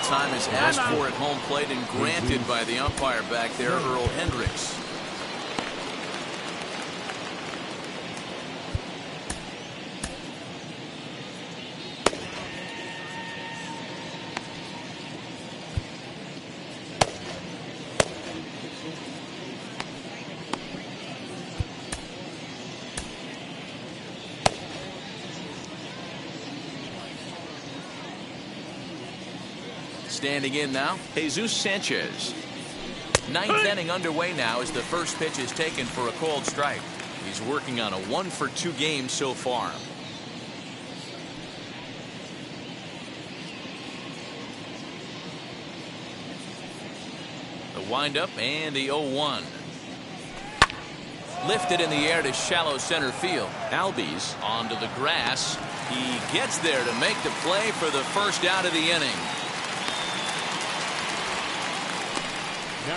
time is asked for at home plate and granted by the umpire back there, Earl Hendricks. Standing in now, Jesus Sanchez. Ninth inning underway now as the first pitch is taken for a called strike. He's working on a 1-for-2 game so far. The windup and the 0-1. Lifted in the air to shallow center field. Albies onto the grass. He gets there to make the play for the first out of the inning.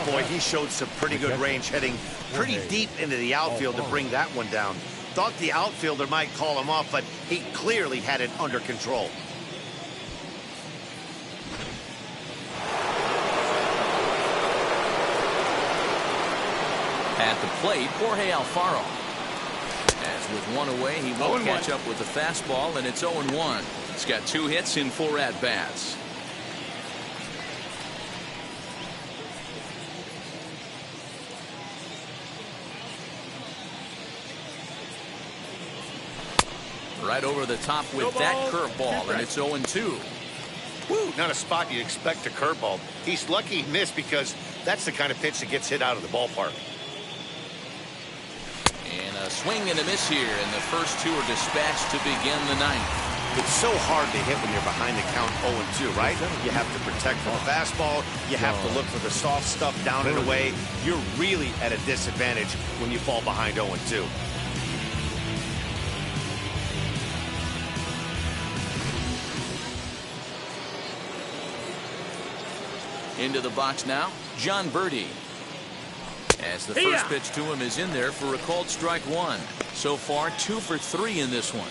Boy, he showed some pretty good range, heading pretty deep into the outfield to bring that one down. Thought the outfielder might call him off, but he clearly had it under control. At the plate, Jorge Alfaro. As with one away, he won't catch up with the fastball, and it's 0-1. He's got 2 hits in 4 at-bats. Right over the top with that curveball, and it's 0-2. Woo, not a spot you'd expect a curveball. He's lucky he missed because that's the kind of pitch that gets hit out of the ballpark. And a swing and a miss here, and the first 2 are dispatched to begin the 9th. It's so hard to hit when you're behind the count 0-2, right? You have to protect from the fastball. You have to look for the soft stuff down and away. You're really at a disadvantage when you fall behind 0-2. Into the box now, John Birdie. As the first pitch to him is in there for a called strike 1. So far, 2 for 3 in this one.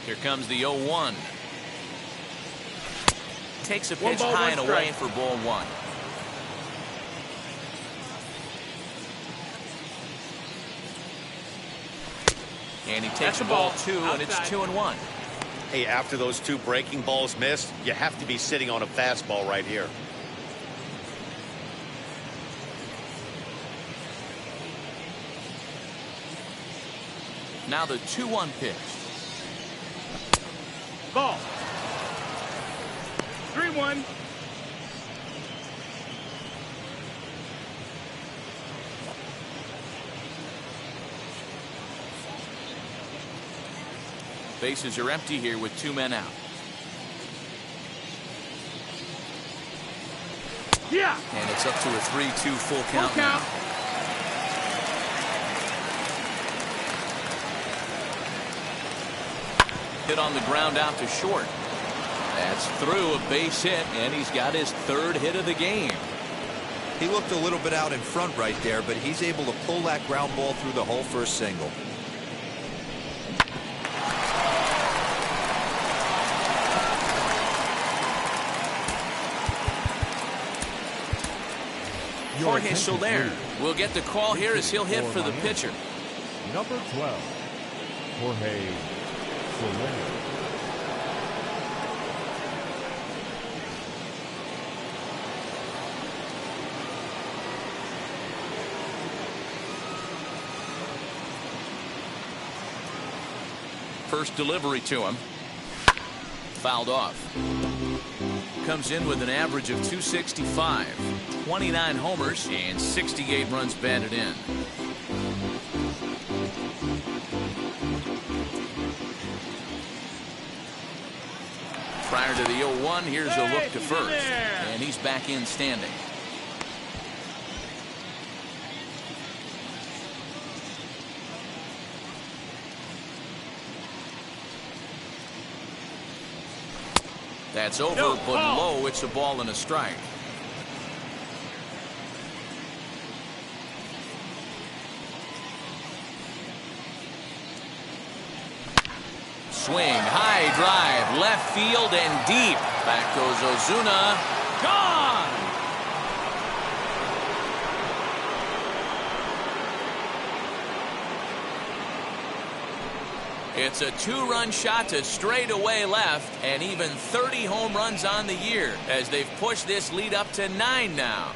Here comes the 0-1. Takes a pitch high and away for ball 1. And he takes the ball 2, and it's 2-1. Hey, after those 2 breaking balls missed, you have to be sitting on a fastball right here. Now the 2-1 pitch. Ball. 3-1. Bases are empty here with 2 men out. Yeah. And it's up to a 3-2 full count now. Hit on the ground out to short. That's through, a base hit, and he's got his 3rd hit of the game. He looked a little bit out in front right there, but he's able to pull that ground ball through the hole for a single. Jorge Soler will get the call here as he'll hit for the pitcher. Number 12, Jorge Soler. First delivery to him. Fouled off. Comes in with an average of 265, 29 homers, and 68 runs batted in. Prior to the 0-1, here's a look to first, and he's back in standing. That's over, but low. It's a ball and a strike. swing, high drive, left field and deep. Back goes Ozuna. Gone! It's a 2-run shot to straightaway left, and even 30 home runs on the year as they've pushed this lead up to 9 now.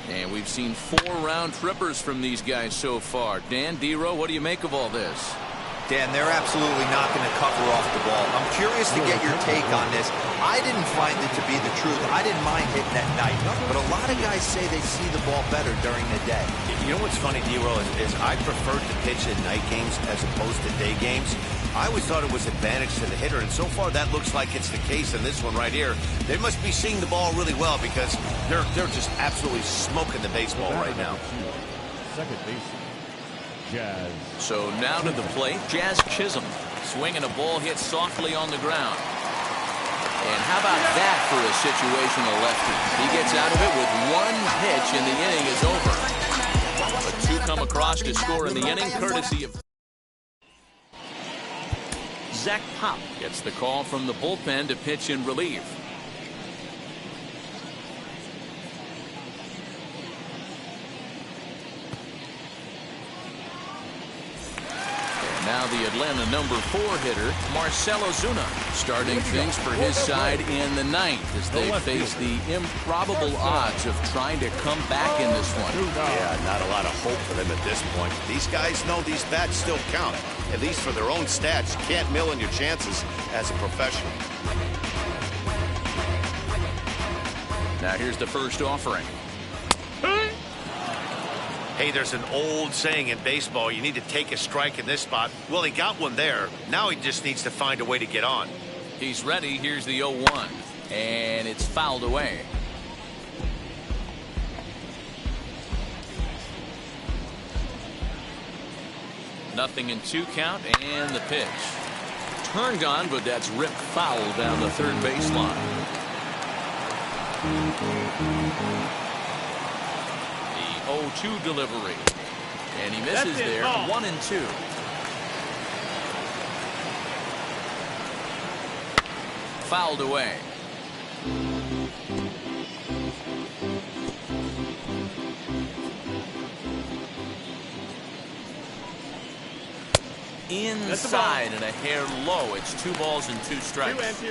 And we've seen 4 round trippers from these guys so far. Dan, D-Row, what do you make of all this? Dan, they're absolutely not going to cover off the ball. I'm curious to get your take on this. I didn't find it to be the truth. I didn't mind hitting at night, but a lot of guys say they see the ball better during the day. You know what's funny, D-Roll, is I preferred to pitch in night games as opposed to day games. I always thought it was advantage to the hitter, and so far that looks like it's the case in this one right here. They must be seeing the ball really well because they're just absolutely smoking the baseball right now. Second baseman, Jazz. So now to the plate, Jazz Chisholm. Swinging a ball hit softly on the ground. And how about that for a situational lefty? He gets out of it with 1 pitch and the inning is over. But 2 come across to score in the inning, courtesy of Zach Pop. Gets the call from the bullpen to pitch in relief. Now the Atlanta number 4 hitter, Marcell Ozuna, starting things for his side in the 9th as they face the improbable odds of trying to come back in this one. Yeah, not a lot of hope for them at this point. These guys know these bats still count, at least for their own stats. You can't mill in your chances as a professional. Now here's the first offering. Hey, there's an old saying in baseball, you need to take a strike in this spot. Well, he got one there. Now he just needs to find a way to get on. He's ready. Here's the 0-1. And it's fouled away. Nothing in 2 count, and the pitch. Turned on, but that's ripped foul down the third baseline. The 0-2 delivery. And he misses there. 1-2. Fouled away. Inside and a hair low. It's 2 balls and 2 strikes.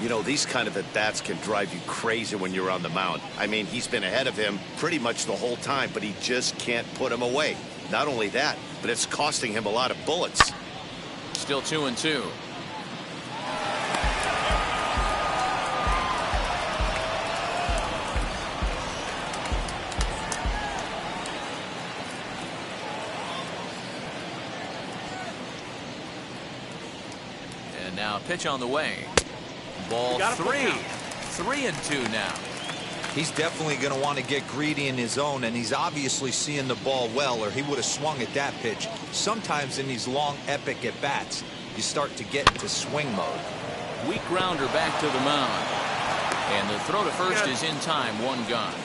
You know, these kind of at-bats can drive you crazy when you're on the mound. I mean, he's been ahead of him pretty much the whole time, but he just can't put him away. Not only that, but it's costing him a lot of bullets. Still 2-2. And now pitch on the way. Ball 3. 3-2 now. He's definitely going to want to get greedy in his zone, and he's obviously seeing the ball well, or he would have swung at that pitch. Sometimes in these long, epic at-bats, you start to get into swing mode. Weak grounder back to the mound. And the throw to first is in time. 1 gone.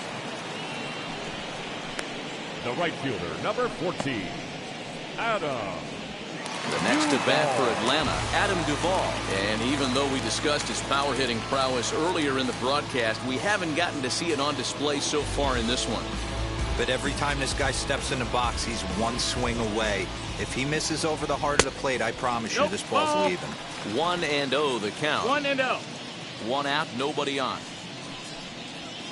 The right fielder, number 14, Adam. The next at bat for Atlanta, Adam Duvall. And even though we discussed his power hitting prowess earlier in the broadcast, we haven't gotten to see it on display so far in this one. But every time this guy steps in the box, he's 1 swing away. If he misses over the heart of the plate, I promise you this ball's leaving. 1-0 the count. 1-0. 1 out, nobody on.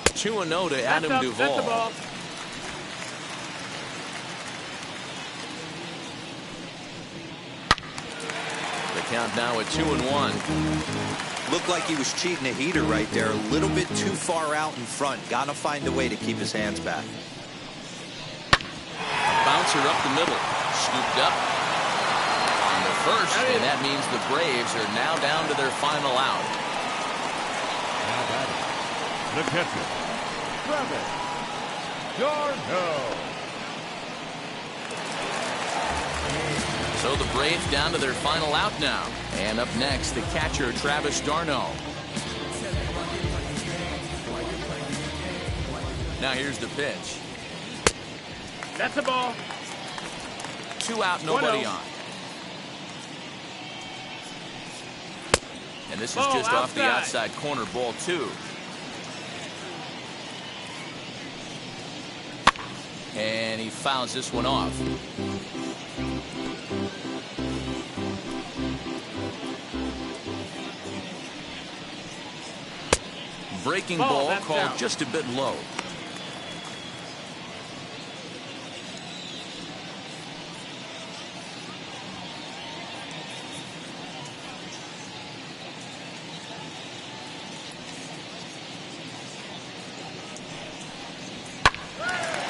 2-0 to Adam Duvall. Count now at 2-1. Looked like he was cheating a heater right there. A little bit too far out in front. Gotta find a way to keep his hands back. Bouncer up the middle. Scooped up on the first, and that means the Braves are now down to their final out. Now batting, the catcher, Travis d'Arnaud. So the Braves down to their final out now. And up next, the catcher, Travis d'Arnaud. Now here's the pitch. That's a ball. 2 out, nobody 1-0. on. And this is Ball just off the outside. outside corner, ball 2. And he fouls this one off. Breaking ball that's called out. just a bit low.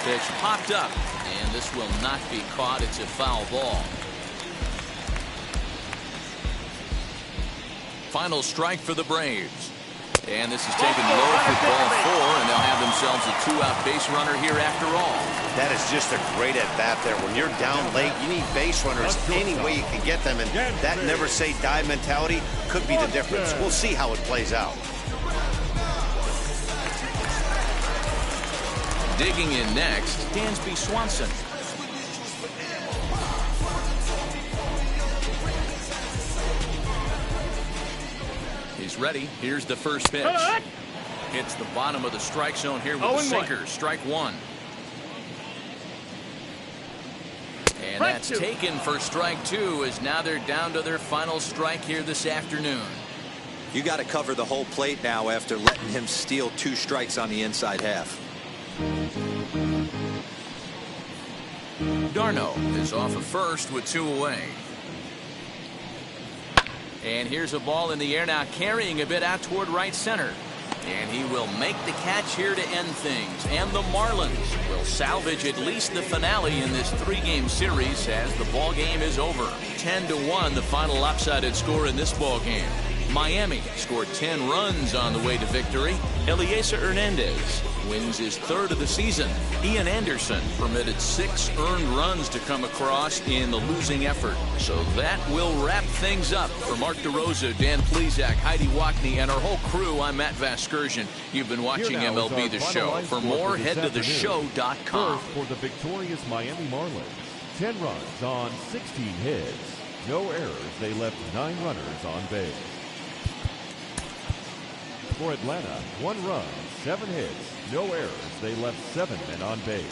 Pitch popped up, and this will not be caught. It's a foul ball. Final strike for the Braves. And this is taken low for ball 4, and they'll have themselves a 2-out base runner here after all. That is just a great at-bat there. When you're down late, you need base runners any way you can get them, and that never-say-die mentality could be the difference. We'll see how it plays out. Digging in next, Dansby Swanson. He's ready. Here's the first pitch. Hits the bottom of the strike zone here with the sinker. Strike 1. And that's taken for strike 2, as now they're down to their final strike here this afternoon. You got to cover the whole plate now after letting him steal 2 strikes on the inside half. Darno is off of first with 2 away. And here's a ball in the air now, carrying a bit out toward right center. And he will make the catch here to end things. And the Marlins will salvage at least the finale in this 3-game series as the ball game is over. 10-1, the final lopsided score in this ball game. Miami scored 10 runs on the way to victory. Elieser Hernandez wins his 3rd of the season. Ian Anderson permitted 6 earned runs to come across in the losing effort. So that will wrap things up. For Mark DeRosa, Dan Plesac, Heidi Wackney, and our whole crew, I'm Matt Vasgersian. You've been watching MLB The Show. For more, head to theshow.com. First for the victorious Miami Marlins. 10 runs on 16 hits. No errors. They left 9 runners on base. For Atlanta, 1 run, 7 hits, no errors. They left 7 men on base.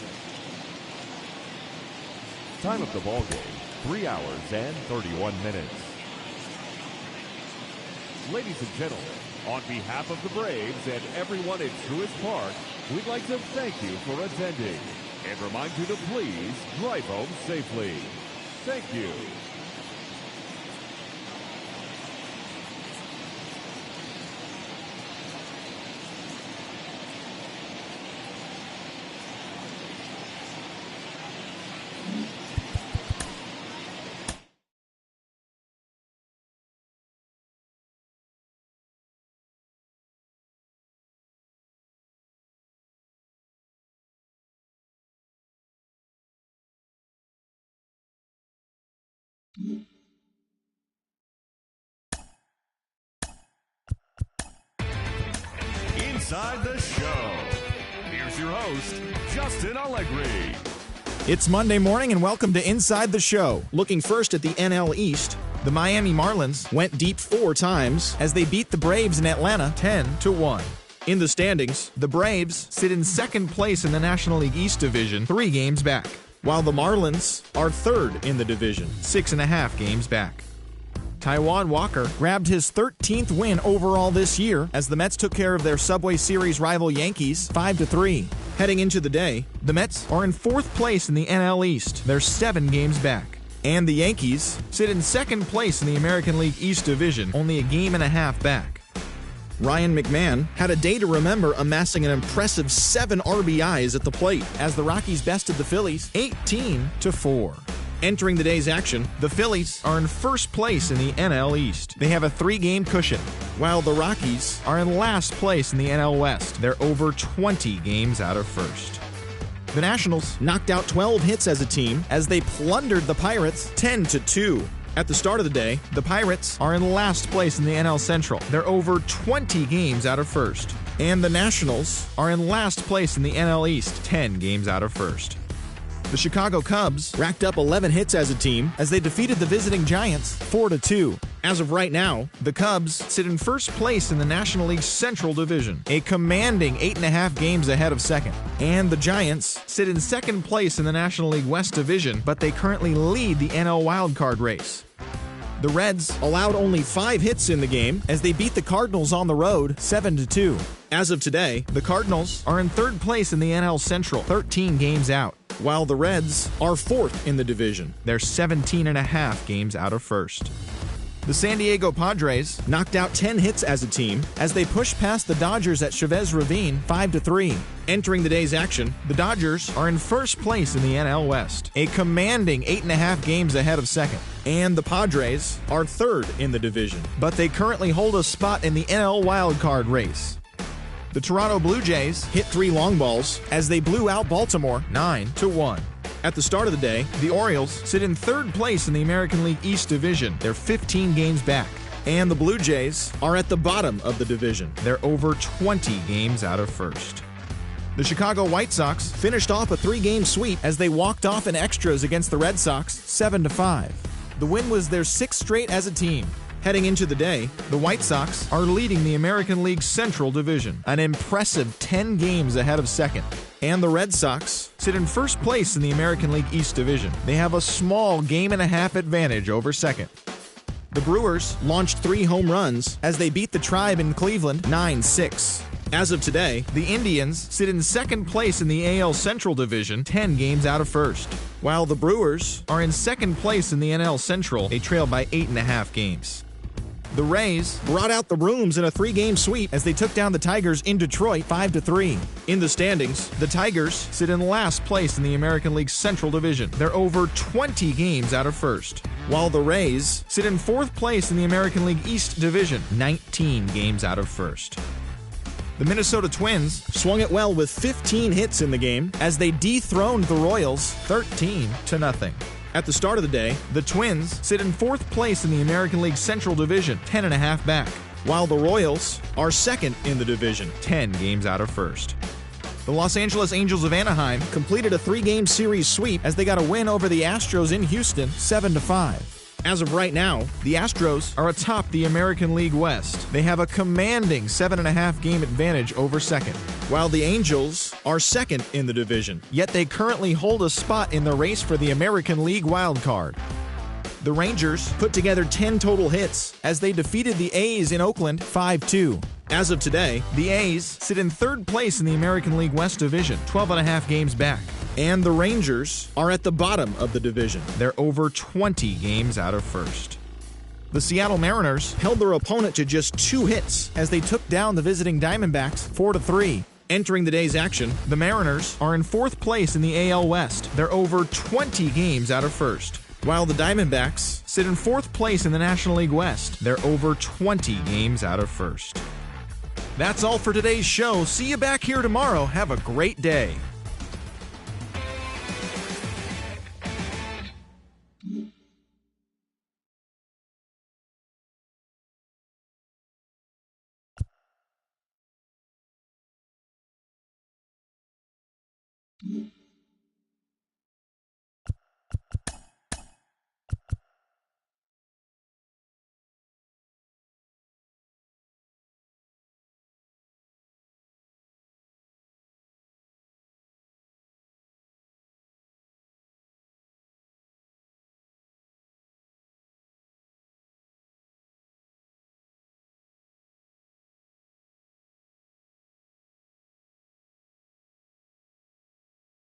Time of the ball game, 3 hours and 31 minutes. Ladies and gentlemen, on behalf of the Braves and everyone at Truist Park, we'd like to thank you for attending and remind you to please drive home safely. Thank you. Inside the show. Here's your host, Justin Allegri. It's Monday morning and welcome to Inside the Show. Looking first at the NL East, the Miami Marlins went deep 4 times as they beat the Braves in Atlanta 10-1. In the standings, the Braves sit in 2nd place in the National League East Division, 3 games back, while the Marlins are 3rd in the division, 6.5 games back. Taijuan Walker grabbed his 13th win overall this year as the Mets took care of their Subway Series rival Yankees 5-3. Heading into the day, the Mets are in 4th place in the NL East. They're 7 games back. And the Yankees sit in 2nd place in the American League East Division, only a game and a half back. Ryan McMahon had a day to remember, amassing an impressive 7 RBIs at the plate as the Rockies bested the Phillies 18-4. Entering the day's action, the Phillies are in 1st place in the NL East. They have a 3-game cushion, while the Rockies are in last place in the NL West. They're over 20 games out of 1st. The Nationals knocked out 12 hits as a team as they plundered the Pirates 10-2. At the start of the day, the Pirates are in last place in the NL Central. They're over 20 games out of 1st. And the Nationals are in last place in the NL East, 10 games out of 1st. The Chicago Cubs racked up 11 hits as a team as they defeated the visiting Giants 4-2. As of right now, the Cubs sit in first place in the National League Central Division, a commanding 8.5 games ahead of second. And the Giants sit in second place in the National League West Division, but they currently lead the NL wildcard race. The Reds allowed only 5 hits in the game as they beat the Cardinals on the road 7-2. As of today, the Cardinals are in third place in the NL Central, 13 games out, while the Reds are fourth in the division. They're 17.5 games out of first. The San Diego Padres knocked out 10 hits as a team as they pushed past the Dodgers at Chavez Ravine 5-3. Entering the day's action, the Dodgers are in first place in the NL West, a commanding 8.5 games ahead of second. And the Padres are third in the division, but they currently hold a spot in the NL wildcard race. The Toronto Blue Jays hit 3 long balls as they blew out Baltimore 9-1. At the start of the day, the Orioles sit in third place in the American League East Division. They're 15 games back. And the Blue Jays are at the bottom of the division. They're over 20 games out of first. The Chicago White Sox finished off a 3-game sweep as they walked off in extras against the Red Sox 7-5. The win was their 6th straight as a team. Heading into the day, the White Sox are leading the American League Central Division, an impressive 10 games ahead of second. And the Red Sox sit in first place in the American League East Division. They have a small game-and-a-half advantage over second. The Brewers launched 3 home runs as they beat the Tribe in Cleveland 9-6. As of today, the Indians sit in second place in the AL Central Division, 10 games out of first, while the Brewers are in second place in the NL Central. They trail by 8.5 games. The Rays brought out the Rooms in a 3-game sweep as they took down the Tigers in Detroit 5-3. In the standings, the Tigers sit in last place in the American League Central Division. They're over 20 games out of first, while the Rays sit in fourth place in the American League East Division, 19 games out of first. The Minnesota Twins swung it well with 15 hits in the game as they dethroned the Royals 13-0. At the start of the day, the Twins sit in fourth place in the American League Central Division, 10.5 back, while the Royals are second in the division, 10 games out of first. The Los Angeles Angels of Anaheim completed a 3-game series sweep as they got a win over the Astros in Houston, 7-5. As of right now, the Astros are atop the American League West. They have a commanding 7.5 game advantage over second, while the Angels are second in the division, yet they currently hold a spot in the race for the American League wildcard. The Rangers put together 10 total hits as they defeated the A's in Oakland 5-2. As of today, the A's sit in third place in the American League West Division, 12.5 games back. And the Rangers are at the bottom of the division. They're over 20 games out of first. The Seattle Mariners held their opponent to just 2 hits as they took down the visiting Diamondbacks 4-3. Entering the day's action, the Mariners are in fourth place in the AL West. They're over 20 games out of first, while the Diamondbacks sit in fourth place in the National League West. They're over 20 games out of first. That's all for today's show. See you back here tomorrow. Have a great day. Mm-hmm.